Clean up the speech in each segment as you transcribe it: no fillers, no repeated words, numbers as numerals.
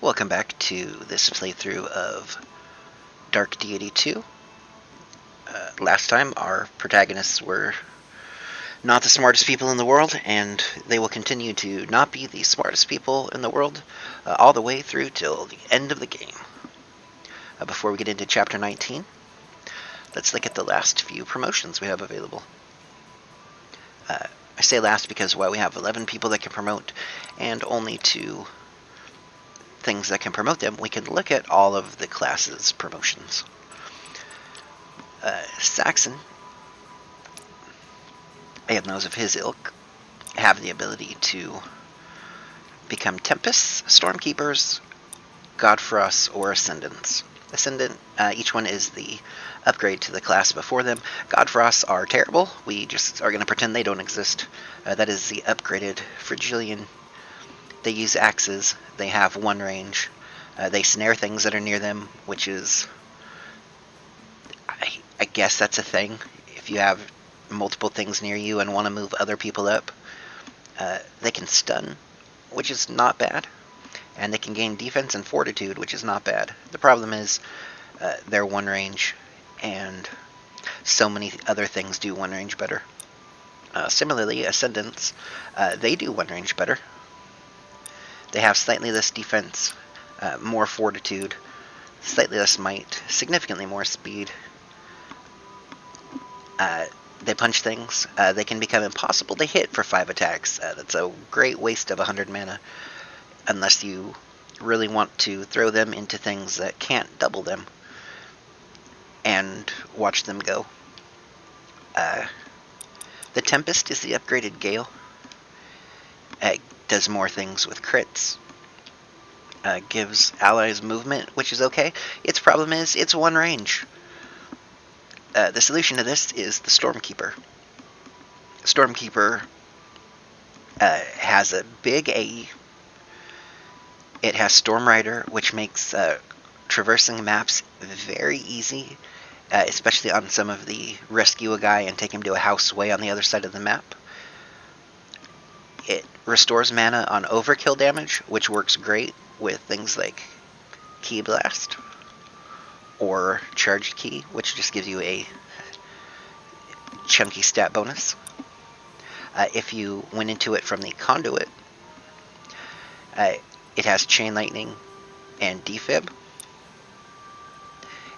Welcome back to this playthrough of Dark Deity 2. Last time, our protagonists were not the smartest people in the world, and they will continue to not be the smartest people in the world all the way through till the end of the game. Before we get into Chapter 19, let's look at the last few promotions we have available. I say last because while we have 11 people that can promote and only 2 things that can promote them, we can look at all of the classes' promotions. Saxon and those of his ilk have the ability to become Tempests, Stormkeepers, Godfrosts, or Ascendants. Ascendant, each one is the upgrade to the class before them. Godfrosts are terrible. We just are going to pretend they don't exist. That is the upgraded Frigilian. They use axes. They have 1 range. They snare things that are near them, which is... I guess that's a thing. If you have multiple things near you and want to move other people up, they can stun, which is not bad. And they can gain defense and fortitude, which is not bad. The problem is they're 1 range, and so many other things do 1 range better. Similarly, Ascendants, they do 1 range better. They have slightly less defense, more fortitude, slightly less might, significantly more speed. They punch things. They can become impossible to hit for 5 attacks. That's a great waste of 100 mana, unless you really want to throw them into things that can't double them and watch them go. The Tempest is the upgraded Gale. It does more things with crits. Gives allies movement, which is okay. Its problem is it's 1 range. The solution to this is the Stormkeeper. Stormkeeper has a big AE. It has Storm Rider, which makes traversing maps very easy, especially on some of the rescue a guy and take him to a house way on the other side of the map. It restores mana on overkill damage, which works great with things like Ki Blast or Charged Ki, which just gives you a chunky stat bonus. If you went into it from the Conduit, it has Chain Lightning and Defib.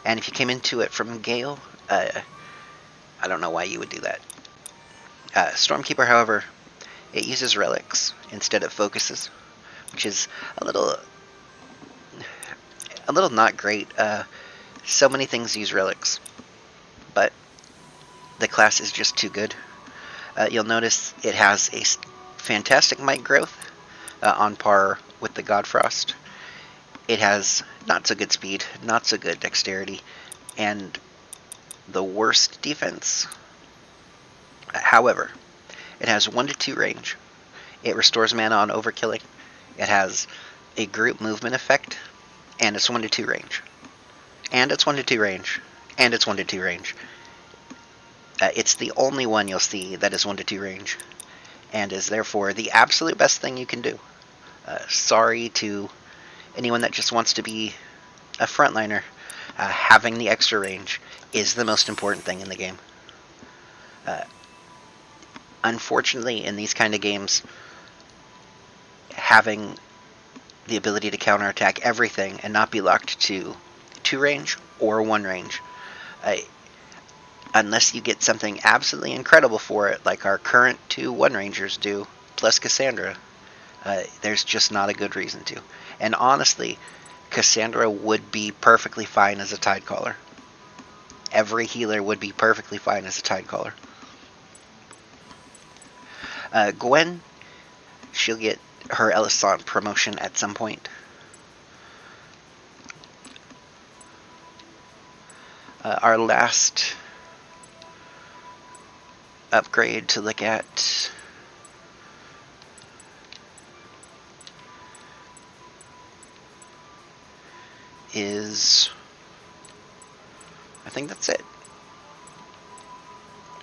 And if you came into it from Gale, I don't know why you would do that. Stormkeeper, however, it uses relics instead of focuses, which is a little not great. So many things use relics, but the class is just too good. You'll notice it has a fantastic might growth, on par with the Godfrost. It has not so good speed, not so good dexterity, and the worst defense. However, it has 1 to 2 range. It restores mana on overkilling. It has a group movement effect, and it's 1 to 2 range. And it's 1 to 2 range. And it's 1 to 2 range. It's the only one you'll see that is 1 to 2 range, and is therefore the absolute best thing you can do. Sorry to anyone that just wants to be a frontliner. Having the extra range is the most important thing in the game. Unfortunately, in these kind of games, having the ability to counterattack everything and not be locked to 2 range or 1 range, unless you get something absolutely incredible for it, like our current 2 1-rangers do, plus Cassandra, there's just not a good reason to. And honestly, Cassandra would be perfectly fine as a Tidecaller. Every healer would be perfectly fine as a Tidecaller. Gwen, she'll get her Elisant promotion at some point. Our last upgrade to look at is, I think that's it.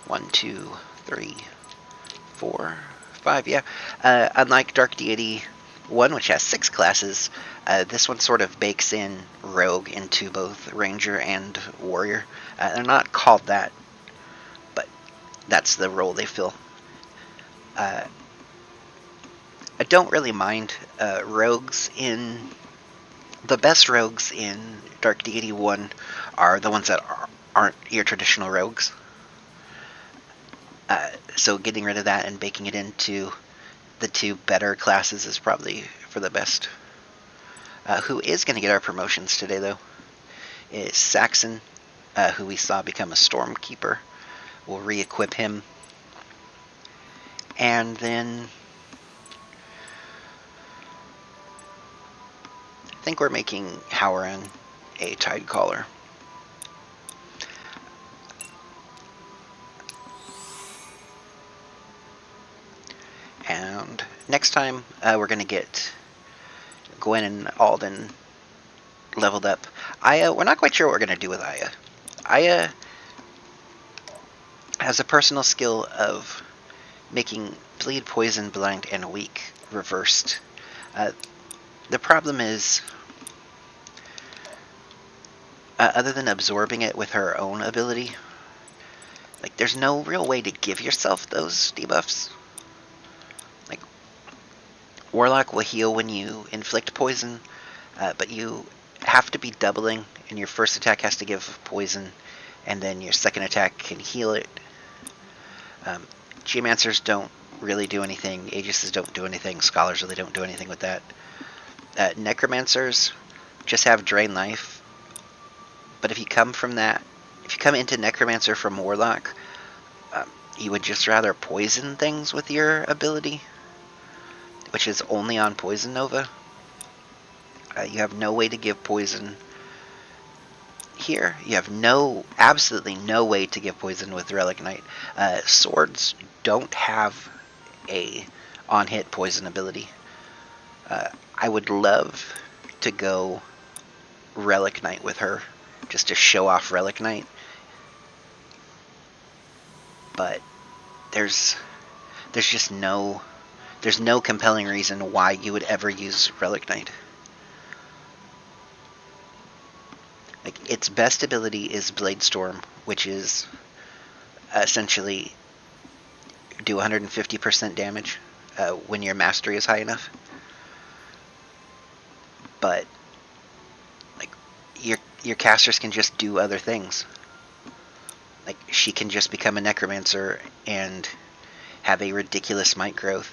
1, 2, 3, 4, 5, yeah. Unlike Dark Deity, one which has 6 classes. This one sort of bakes in rogue into both ranger and warrior. They're not called that, but that's the role they fill. I don't really mind rogues in... The best rogues in Dark Deity 1 are the ones that aren't your traditional rogues. So getting rid of that and baking it into the 2 better classes is probably for the best. Who is going to get our promotions today, though, is Saxon, who we saw become a Stormkeeper. We'll re-equip him. And then I think we're making Howran a Tidecaller. And next time we're going to get Gwen and Alden leveled up. Aya, we're not quite sure what we're going to do with Aya. Aya has a personal skill of making bleed, poison, blind, and weak reversed. The problem is, other than absorbing it with her own ability, like there's no real way to give yourself those debuffs. Like Warlock will heal when you inflict poison, but you have to be doubling, and your first attack has to give poison, and then your second attack can heal it. Geomancers don't really do anything, Aegises don't do anything, Scholars really don't do anything with that. Necromancers just have Drain Life, but if you come into Necromancer from Warlock, you would just rather poison things with your ability, which is only on Poison Nova. You have no way to give poison here. You have absolutely no way to give poison with Relic Knight. Swords don't have a on-hit poison ability. I would love to go Relic Knight with her, just to show off Relic Knight. But there's just no compelling reason why you would ever use Relic Knight. Like, its best ability is Blade Storm, which is essentially do 150% damage when your mastery is high enough. But like your casters can just do other things. Like, she can just become a Necromancer and have a ridiculous might growth,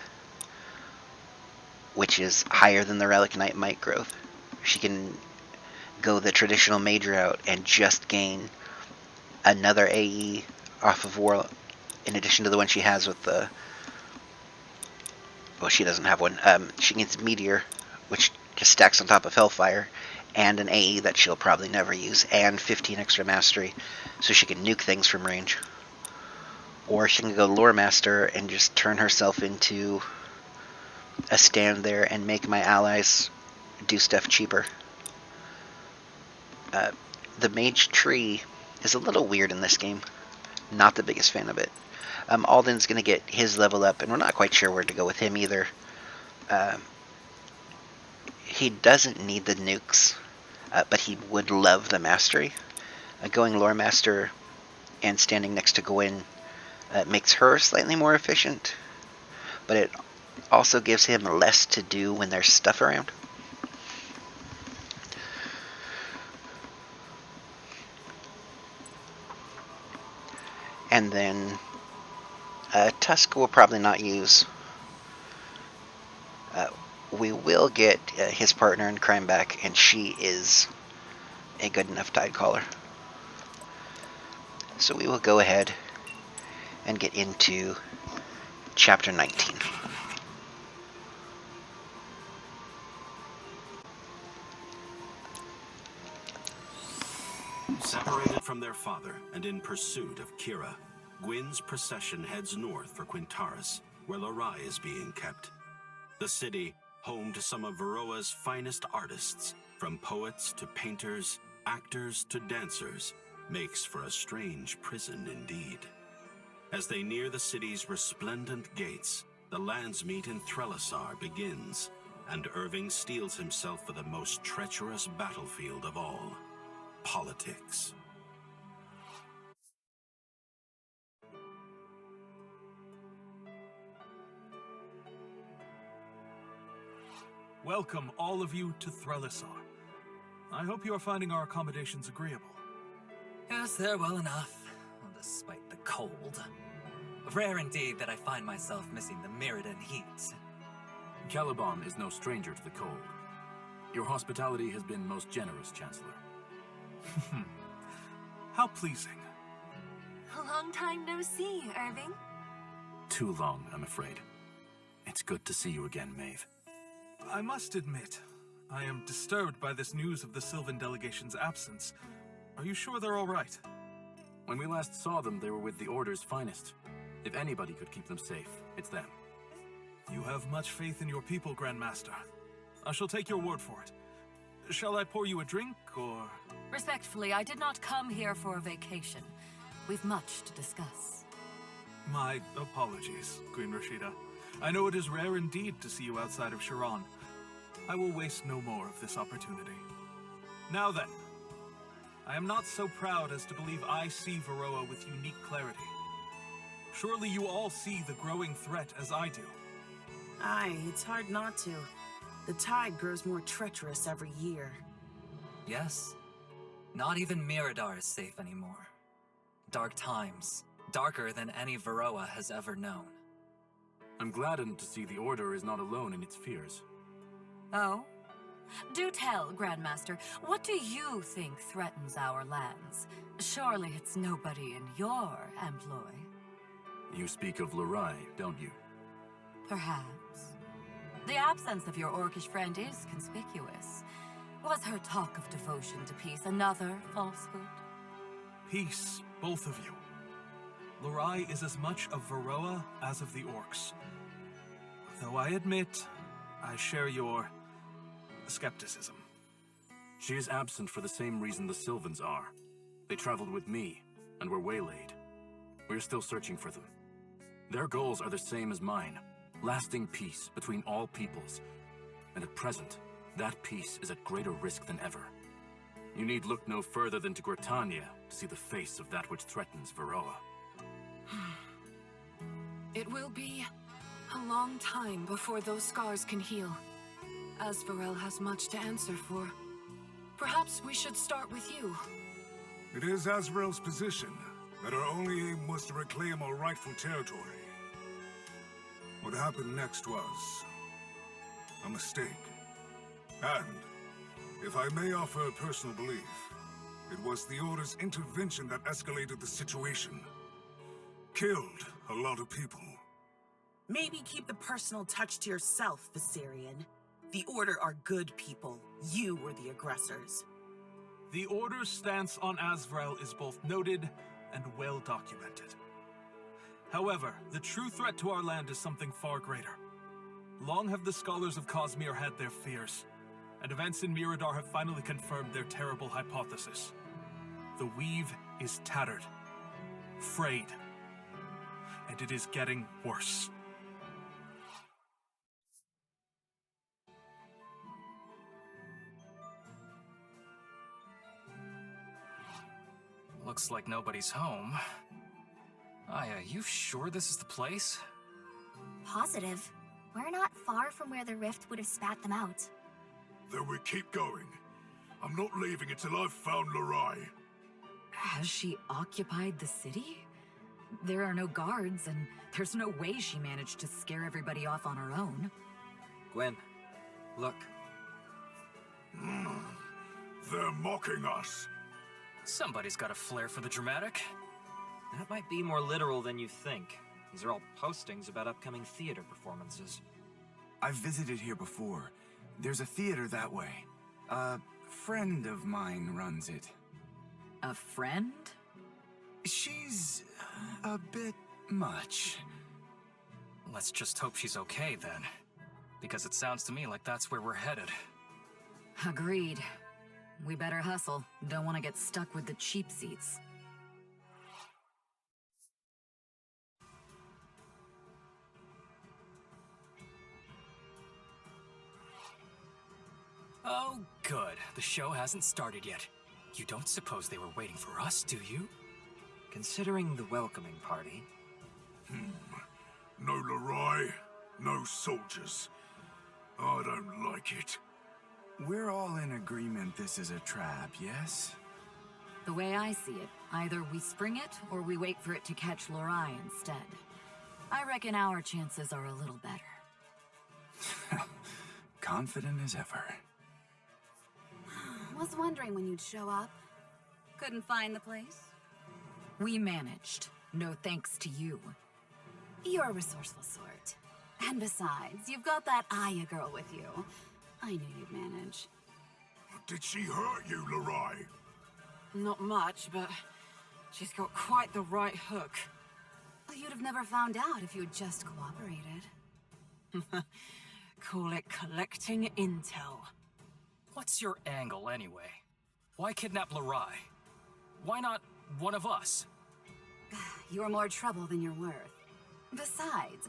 which is higher than the Relic Knight might growth. She can go the traditional mage route and just gain another AE off of War, in addition to the one she has with the... Well, she doesn't have one. She gets Meteor, which just stacks on top of Hellfire, and an AE that she'll probably never use, and 15 extra mastery, so she can nuke things from range. Or she can go Lore Master and just turn herself into a stand there and make my allies do stuff cheaper. The mage tree is a little weird in this game. Not the biggest fan of it. Alden's going to get his level up, and we're not quite sure where to go with him either. He doesn't need the nukes, but he would love the mastery. Going Lore Master and standing next to Gwen makes her slightly more efficient, but it also gives him less to do when there's stuff around. And then Tusk will probably not use. We will get his partner in crime back, and she is a good enough Tidecaller. So we will go ahead and get into Chapter 19. Separated from their father and in pursuit of Kira, Gwyn's procession heads north for Quintaris, where Lorai is being kept. The city, home to some of Varroa's finest artists, from poets to painters, actors to dancers, makes for a strange prison indeed. As they near the city's resplendent gates, the Landsmeet in Threlasar begins, and Irving steels himself for the most treacherous battlefield of all, politics. Welcome, all of you, to Threlisar. I hope you are finding our accommodations agreeable. Yes, they're well enough, despite the cold. Rare indeed that I find myself missing the Mirrodin heat. Caliban is no stranger to the cold. Your hospitality has been most generous, Chancellor. How pleasing. A long time no see, Irving. Too long, I'm afraid. It's good to see you again, Maeve. I must admit, I am disturbed by this news of the Sylvan delegation's absence. Are you sure they're all right? When we last saw them, they were with the Order's finest. If anybody could keep them safe, it's them. You have much faith in your people, Grandmaster. I shall take your word for it. Shall I pour you a drink, or...? Respectfully, I did not come here for a vacation. We've much to discuss. My apologies, Queen Rashida. I know it is rare indeed to see you outside of Sharon. I will waste no more of this opportunity. Now then, I am not so proud as to believe I see Varroa with unique clarity. Surely you all see the growing threat as I do. Aye, it's hard not to. The tide grows more treacherous every year. Yes. Not even Miradar is safe anymore. Dark times. Darker than any Varroa has ever known. I'm gladdened to see the Order is not alone in its fears. Oh? Do tell, Grandmaster, what do you think threatens our lands? Surely it's nobody in your employ. You speak of Lurai, don't you? Perhaps. The absence of your orcish friend is conspicuous. Was her talk of devotion to peace another falsehood? Peace, both of you. Lurai is as much of Varroa as of the orcs. Though I admit, I share your skepticism. She is absent for the same reason the Sylvans are. They traveled with me, and were waylaid. We're still searching for them. Their goals are the same as mine. Lasting peace between all peoples. And at present, that peace is at greater risk than ever. You need look no further than to Gritania to see the face of that which threatens Varroa. It will be a long time before those scars can heal. Asvarel has much to answer for. Perhaps we should start with you. It is Azrael's position that our only aim was to reclaim our rightful territory. What happened next was a mistake. And, if I may offer a personal belief, it was the Order's intervention that escalated the situation. Killed a lot of people. Maybe keep the personal touch to yourself, Viserion. The Order are good people. You were the aggressors. The Order's stance on Azrael is both noted and well documented. However, the true threat to our land is something far greater. Long have the scholars of Cosmere had their fears, and events in Miradar have finally confirmed their terrible hypothesis. The weave is tattered, frayed, and it is getting worse. Looks like nobody's home. Aya, you sure this is the place? Positive. We're not far from where the rift would have spat them out. Then we keep going. I'm not leaving until I've found Lurai. Has she occupied the city? There are no guards, and there's no way she managed to scare everybody off on her own. Gwen, look. They're mocking us. Somebody's got a flair for the dramatic. That might be more literal than you think. These are all postings about upcoming theater performances. I've visited here before. There's a theater that way. A friend of mine runs it. A friend? She's a bit much. Let's just hope she's okay then. Because it sounds to me like that's where we're headed. Agreed. We better hustle. Don't want to get stuck with the cheap seats. Oh, good. The show hasn't started yet. You don't suppose they were waiting for us, do you? Considering the welcoming party. No Lerai, no soldiers. I don't like it. We're all in agreement this is a trap, yes? The way I see it, either we spring it or we wait for it to catch Lorai instead. I reckon our chances are a little better. Confident as ever. Was wondering when you'd show up. Couldn't find the place? We managed. No thanks to you. You're a resourceful sort. And besides, you've got that Aya girl with you. I knew you'd manage. Did she hurt you, Lerai? Not much, but she's got quite the right hook. Well, you'd have never found out if you had just cooperated. Call it collecting intel. What's your angle, anyway? Why kidnap Lerai? Why not one of us? You're more trouble than you're worth. Besides,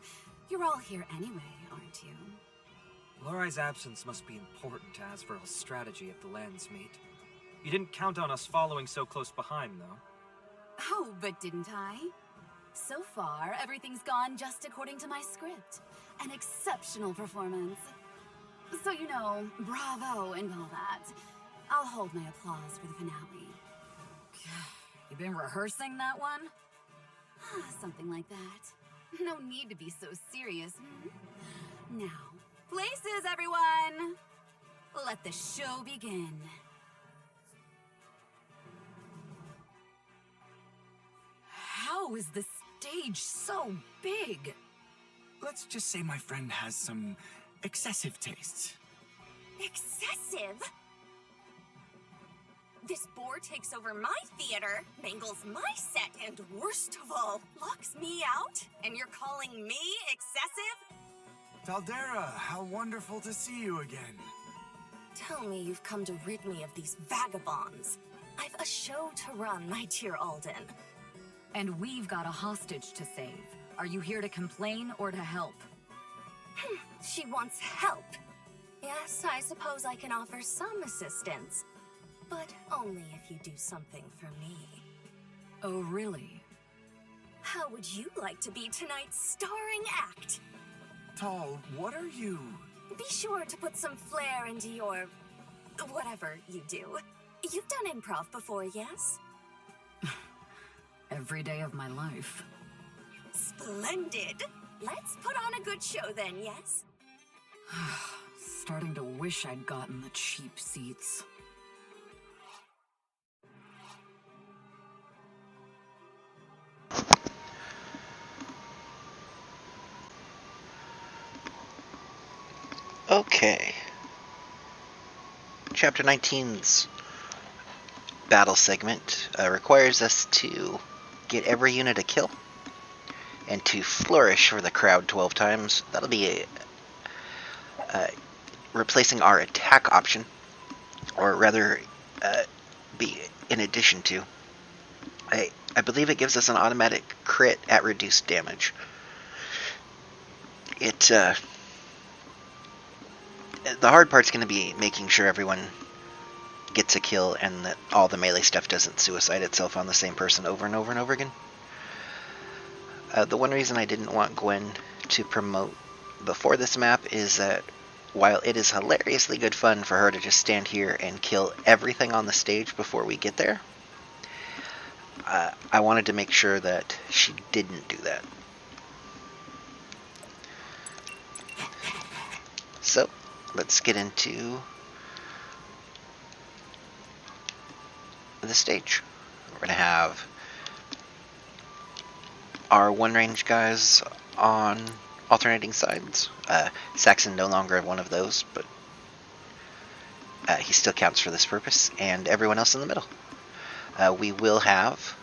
you're all here anyway, aren't you? Lorai's absence must be important to Asveral's strategy if the lands meet. You didn't count on us following so close behind, though. Oh, but didn't I? So far, everything's gone just according to my script. An exceptional performance. So, you know, bravo and all that. I'll hold my applause for the finale. You been rehearsing that one? Something like that. No need to be so serious. Now, places, everyone! Let the show begin. How is the stage so big? Let's just say my friend has some excessive tastes. Excessive? This boar takes over my theater, mangles my set, and worst of all, locks me out? And you're calling me excessive? Taldera, how wonderful to see you again. Tell me you've come to rid me of these vagabonds. I've a show to run, my dear Alden. And we've got a hostage to save. Are you here to complain or to help? She wants help. Yes, I suppose I can offer some assistance. But only if you do something for me. Oh, really? How would you like to be tonight's starring act? Tal, what are you? Be sure to put some flair into your... whatever you do. You've done improv before, yes? Every day of my life. Splendid! Let's put on a good show then, yes? Starting to wish I'd gotten the cheap seats. Okay. Chapter 19's battle segment requires us to get every unit a kill and to flourish for the crowd 12 times. That'll be replacing our attack option, or rather be in addition to. I believe it gives us an automatic crit at reduced damage. The hard part's going to be making sure everyone gets a kill and that all the melee stuff doesn't suicide itself on the same person over and over and over again. The one reason I didn't want Gwen to promote before this map is that while it is hilariously good fun for her to just stand here and kill everything on the stage before we get there, I wanted to make sure that she didn't do that. So, let's get into the stage. We're going to have our one range guys on alternating sides. Saxon no longer one of those, but he still counts for this purpose, and everyone else in the middle. We will have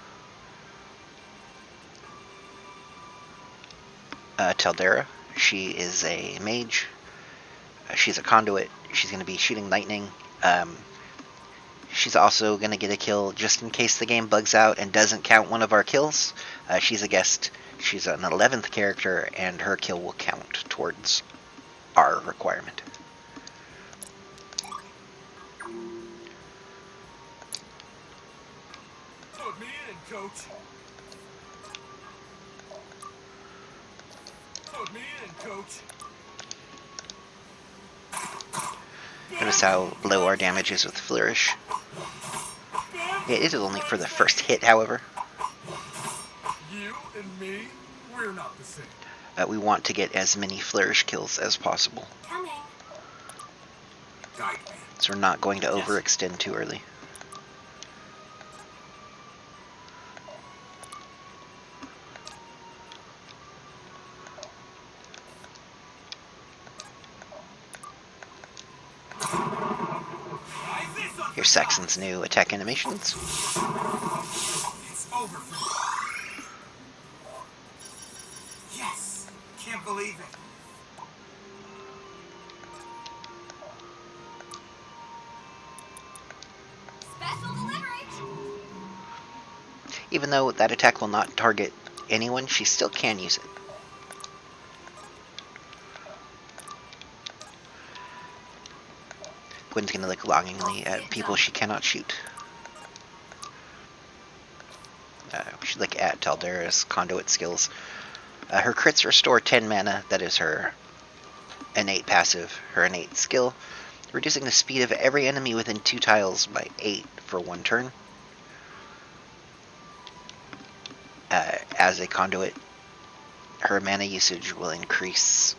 Taldera. She is a mage. She's a conduit. She's going to be shooting lightning. She's also going to get a kill just in case the game bugs out and doesn't count one of our kills. She's a guest. She's an 11th character, and her kill will count towards our requirement. coach. Put me in, coach. Notice how low our damage is with Flourish. It is only for the first hit, however. You and me, we're not the same. We want to get as many Flourish kills as possible. Coming. So we're not going to overextend too early. Here's Saxon's new attack animations. It's over for me. Yes! Can't believe it. Special delivery. Even though that attack will not target anyone, she still can use it. Gwen's going to look longingly at people she cannot shoot. We should look at Taldera's conduit skills. Her crits restore 10 mana, that is her innate passive, her innate skill, reducing the speed of every enemy within 2 tiles by 8 for 1 turn. As a conduit, her mana usage will increase,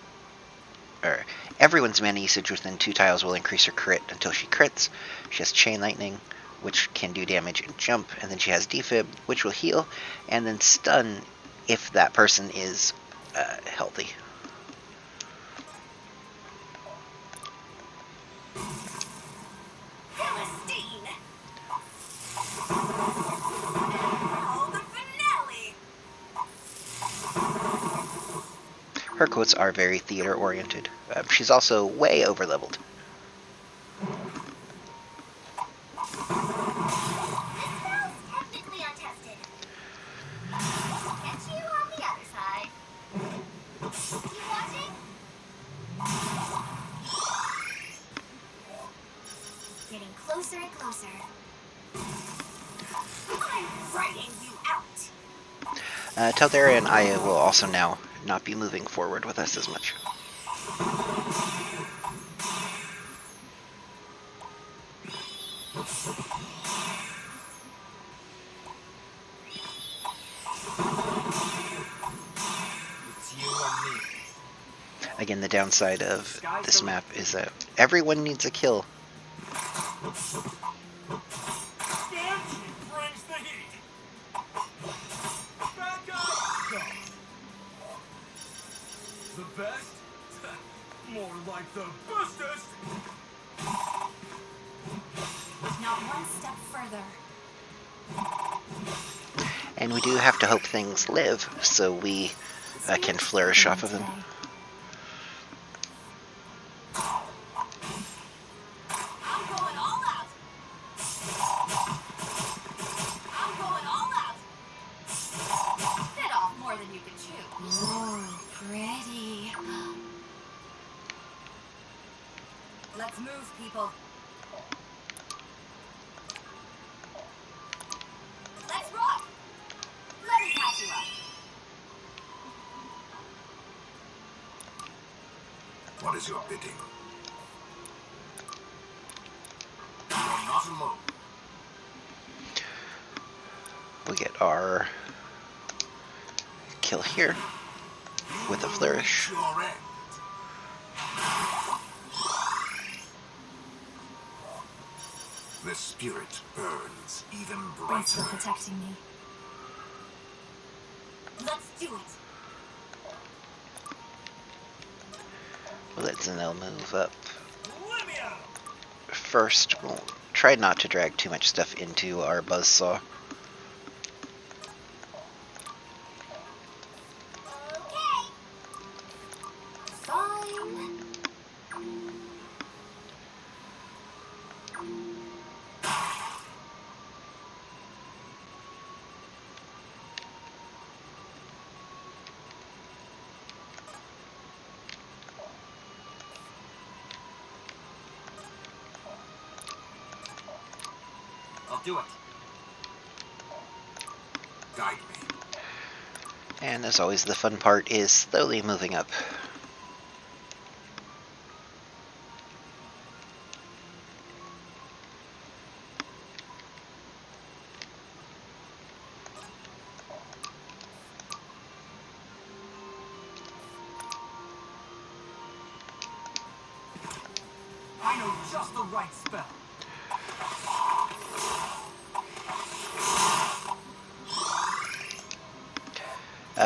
or everyone's mana usage within 2 tiles will increase her crit until she crits. She has Chain Lightning, which can do damage and jump, and then she has Defib, which will heal, and then stun if that person is healthy. Philistine. Oh, the finale. Her quotes are very theater-oriented. She's also way over-leveled. Technically untested. Catch you on the other side. Keep watching. Getting closer and closer. I'm writing you out. Taldera and Aya will also now not be moving forward with us as much. Again, the downside of this map is that everyone needs a kill. The best? More like the bestest! Not one step further. And we do have to hope things live, so we can flourish off of them. I'm going all out. I'm going all out. Bit off more than you can chew. Oh, pretty. Let's move, people. Let's rock. Let me catch you up. What is your bidding? You are not alone. We get our kill here with a flourish. Your end. The spirit burns even Thanks for brighter. protecting me. Let's do it. We'll let Zenel move up first. We'll try not to drag too much stuff into our buzzsaw. Okay. Fine. I'll do it. guide me. And as always, the fun part is slowly moving up. I know just the right spell.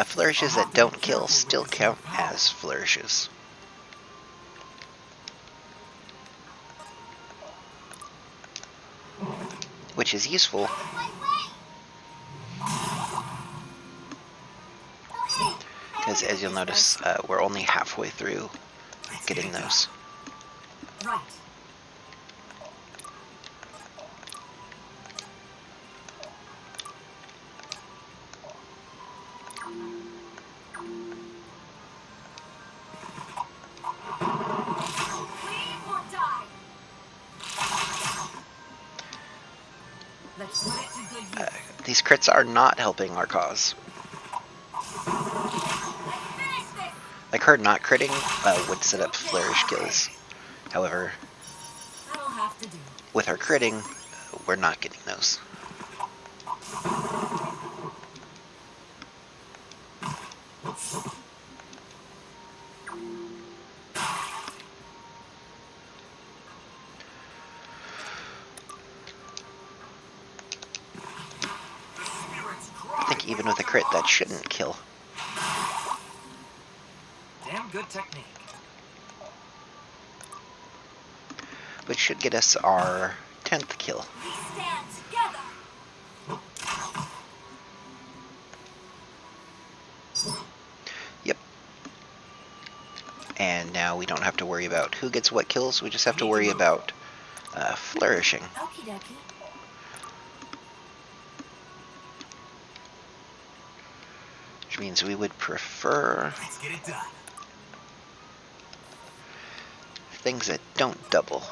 Flourishes that don't kill still count as flourishes. Which is useful. Because as you'll notice, we're only halfway through getting those. Right. These crits are not helping our cause. Like her not critting would set up flourish kills. However, with her critting, we're not getting those. I think even with a crit, that shouldn't kill. Damn good technique. Which should get us our 10th kill. We stand together. Yep. And now we don't have to worry about who gets what kills, we just have to worry about flourishing. Okie dokie. Which means we would prefer Let's get it done. things that don't double.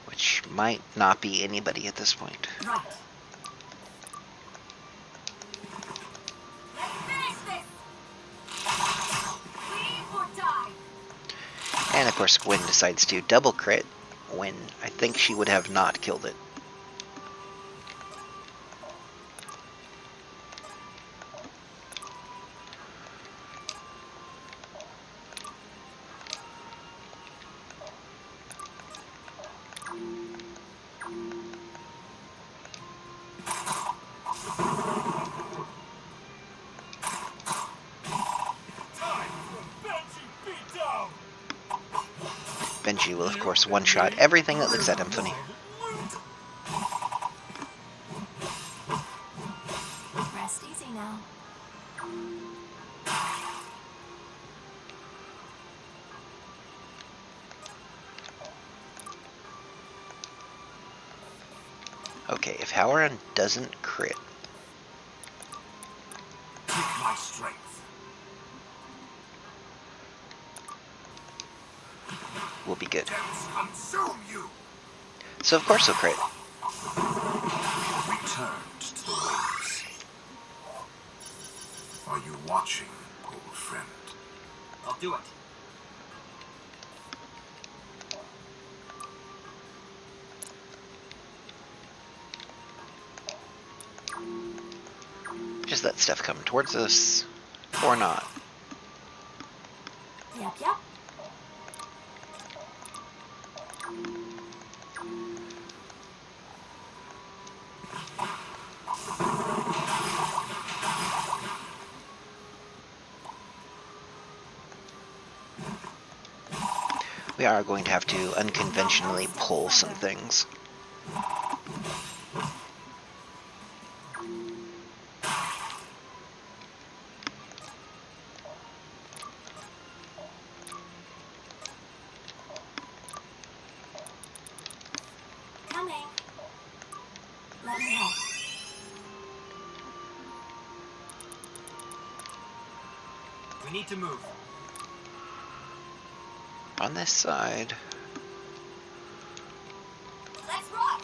Which might not be anybody at this point. Right. Let's finish this. Leave or die. And of course Gwen decides to double crit when I think she would have not killed it. Benji will of course one-shot everything that looks at him funny. Rest easy now. Okay, if Halloran doesn't crit, My strength. we'll be good. Consume you. So of course he'll crit. Returned to the waves. Are you watching, old friend? I'll do it. Just that stuff come towards us, or not. Yep, yep. We are going to have to unconventionally pull some things. Coming. Let me help. We need to move. On this side, Let's rock.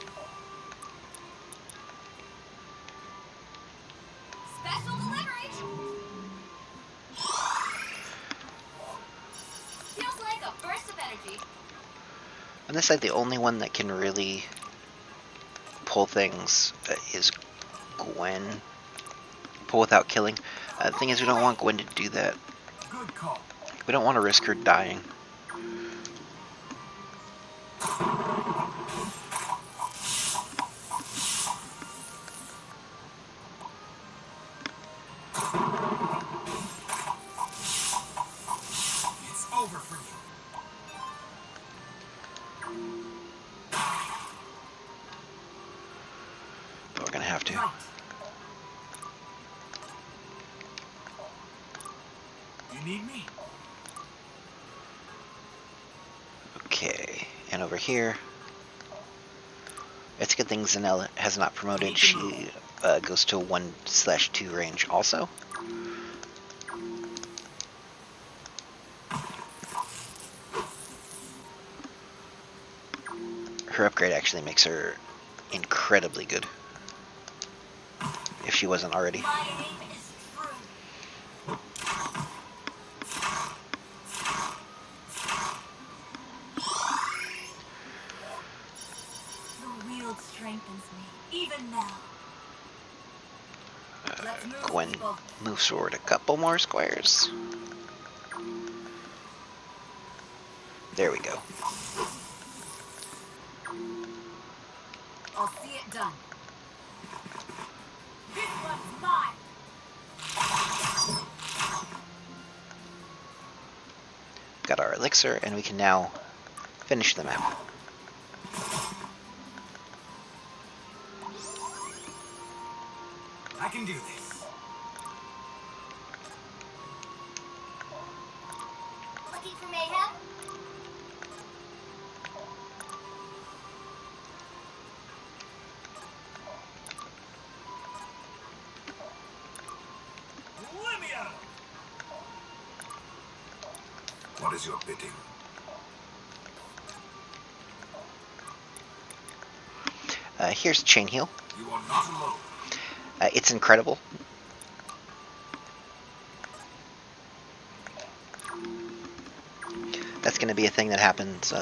On this side, the only one that can really pull things is Gwen. Pull without killing. The thing is, we don't want Gwen to do that. Good call. We don't want to risk her dying. It's over for you. But we're gonna have to. You need me? Okay, and over here, it's a good thing Zanella has not promoted. She goes to 1/2 range also. Her upgrade actually makes her incredibly good, if she wasn't already. Strengthens me, even now. Gwen moves forward a couple more squares. There we go. I'll see it done. This one's mine. Got our elixir, and we can now finish the map. I can do this. Looking for mayhem? Let me out! What is your bidding? Here's Chain Heal. You are not alone. It's incredible. That's going to be a thing that happens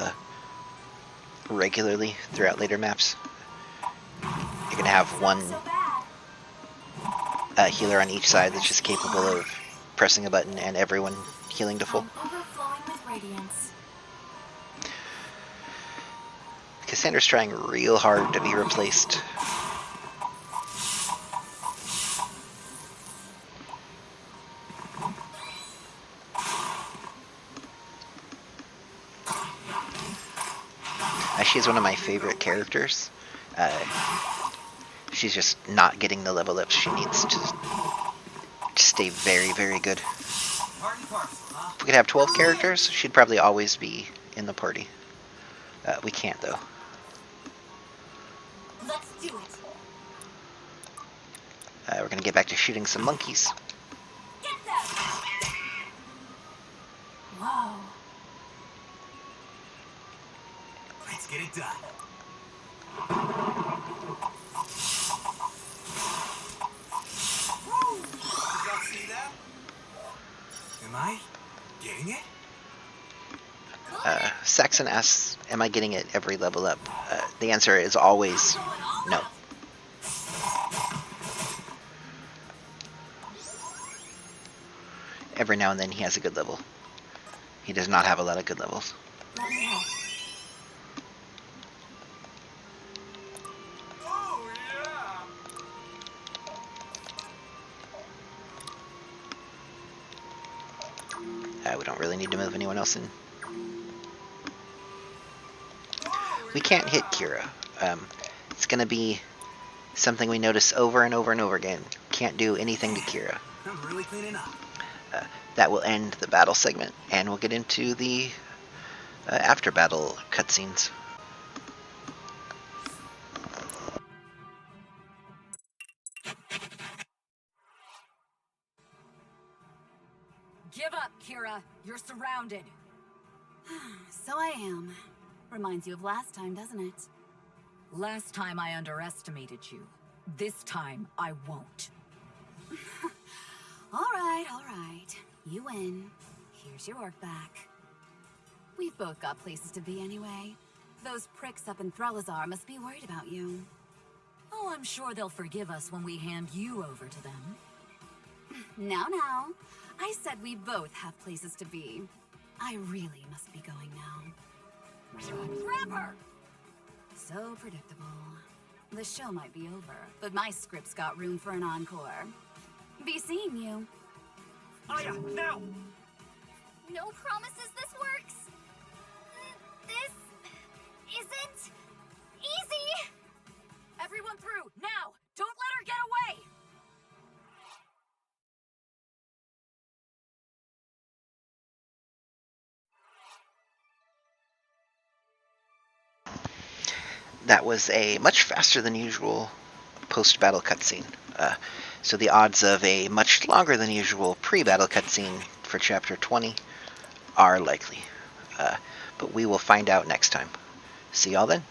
regularly throughout later maps. You're going to have one healer on each side that's just capable of pressing a button and everyone healing to full. Overflowing with radiance. Cassandra's trying real hard to be replaced. She's one of my favorite characters. She's just not getting the level ups she needs to stay very, very good. If we could have 12 characters, she'd probably always be in the party. We can't, though. Let's do it. We're going to get back to shooting some monkeys. Get them. Whoa. Let's get it done. Woo! Did y'all see that? Am I getting it? Saxon asks, am I getting it every level up? The answer is always no. Every now and then he has a good level. He does not have a lot of good levels. Let me help. Oh, yeah! We don't really need to move anyone else in. We can't hit Kira. It's going to be something we notice over and over and over again. Can't do anything to Kira. I'm really cleaning up. That will end the battle segment, and we'll get into the after battle cutscenes. Give up, Kira. You're surrounded. So I am. Reminds you of last time, doesn't it? Last time I underestimated you. This time I won't. All right. You win. Here's your work back. We've both got places to be anyway. Those pricks up in Threlazar must be worried about you. Oh, I'm sure they'll forgive us when we hand you over to them. Now. I said we both have places to be. I really must be going now. Grab her! So predictable. The show might be over, but my script's got room for an encore. Be seeing you. Aya, now! No promises this works. This isn't easy. Everyone through, now! Don't let her get away! That was a much faster than usual post-battle cutscene. So the odds of a much longer than usual pre-battle cutscene for Chapter 20 are likely. But we will find out next time. See y'all then.